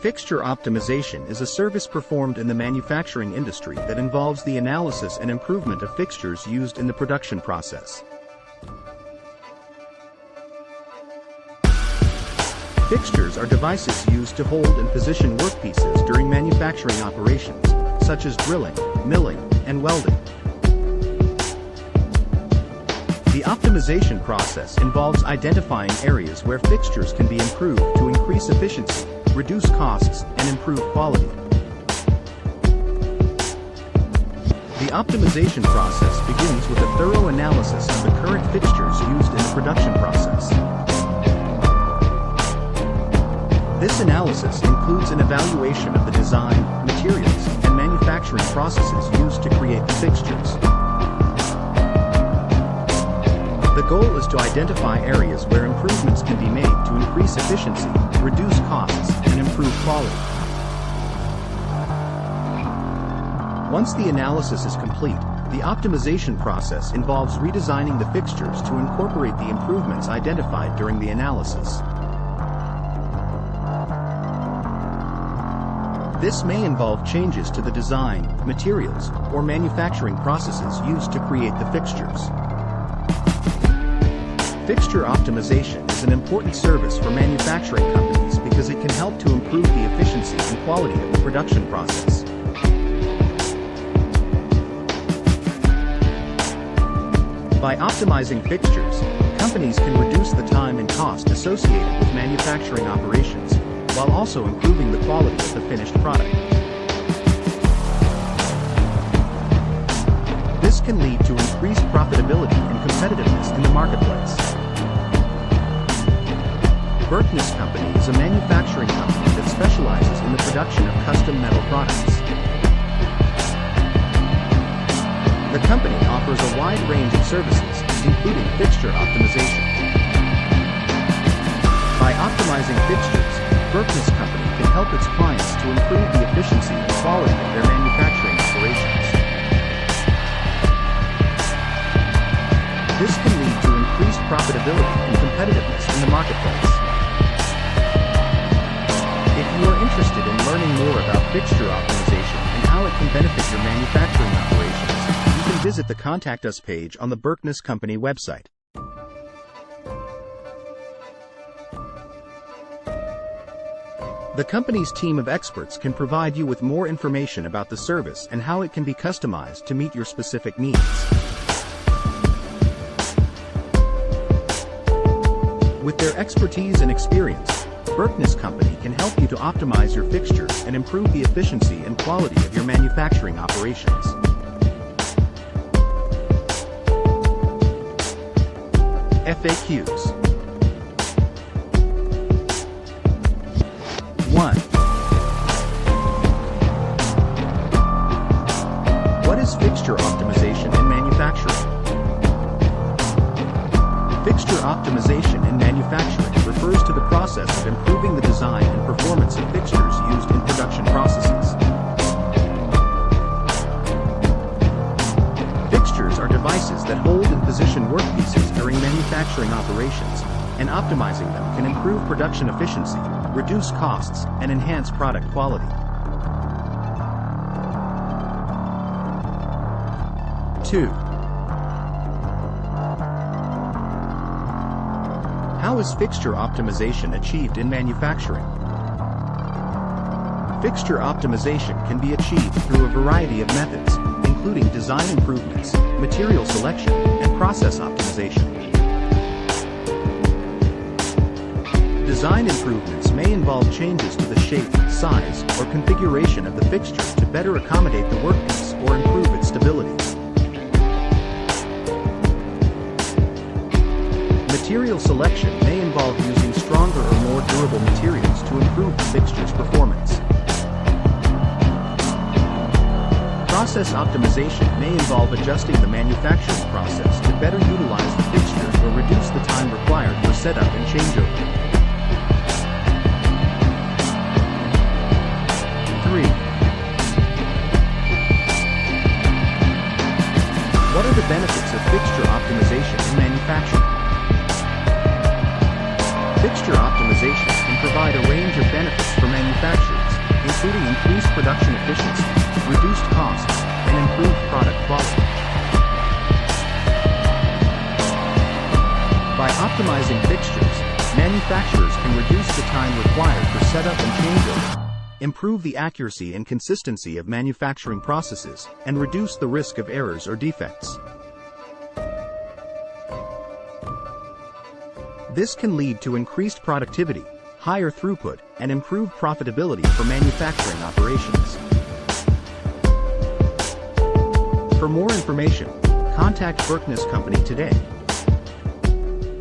Fixture optimization is a service performed in the manufacturing industry that involves the analysis and improvement of fixtures used in the production process. Fixtures are devices used to hold and position workpieces during manufacturing operations, such as drilling, milling, and welding. The optimization process involves identifying areas where fixtures can be improved to increase efficiency, reduce costs, and improve quality. The optimization process begins with a thorough analysis of the current fixtures used in the production process. This analysis includes an evaluation of the design, materials, and manufacturing processes used to create the fixtures. The goal is to identify areas where improvements can be made to increase efficiency, reduce costs, and improve quality. Once the analysis is complete, the optimization process involves redesigning the fixtures to incorporate the improvements identified during the analysis. This may involve changes to the design, materials, or manufacturing processes used to create the fixtures. Fixture optimization is an important service for manufacturing companies because it can help to improve the efficiency and quality of the production process. By optimizing fixtures, companies can reduce the time and cost associated with manufacturing operations, while also improving the quality of the finished product. This can lead to increased profitability and competitiveness in the marketplace. Berkness Company is a manufacturing company that specializes in the production of custom metal products. The company offers a wide range of services, including fixture optimization. By optimizing fixtures, Berkness Company can help its clients to improve the efficiency and quality of their manufacturing operations. This can lead to increased profitability and competitiveness in the marketplace. If you are interested in learning more about fixture optimization and how it can benefit your manufacturing operations, you can visit the Contact Us page on the Berkness Company website. The company's team of experts can provide you with more information about the service and how it can be customized to meet your specific needs. With their expertise and experience, Berkness Company can help you to optimize your fixtures and improve the efficiency and quality of your manufacturing operations. FAQs. 1. What is fixture optimization in manufacturing? Fixture optimization in manufacturing refers to the process of improving the design and performance of fixtures used in production processes. Fixtures are devices that hold and position workpieces during manufacturing operations, and optimizing them can improve production efficiency, reduce costs, and enhance product quality. 2. How is fixture optimization achieved in manufacturing? Fixture optimization can be achieved through a variety of methods, including design improvements, material selection, and process optimization. Design improvements may involve changes to the shape, size, or configuration of the fixture to better accommodate the workpiece or improve its stability. Material selection may involve using stronger or more durable materials to improve the fixture's performance. Process optimization may involve adjusting the manufacturing process to better utilize the fixtures or reduce the time required for setup and changeover. 3. What are the benefits of fixture optimization in manufacturing? Fixture optimization can provide a range of benefits for manufacturers, production efficiency, reduced costs, and improved product quality. By optimizing fixtures, manufacturers can reduce the time required for setup and changeover, improve the accuracy and consistency of manufacturing processes, and reduce the risk of errors or defects. This can lead to increased productivity, higher throughput, and improved profitability for manufacturing operations. For more information, contact Berkness Company today.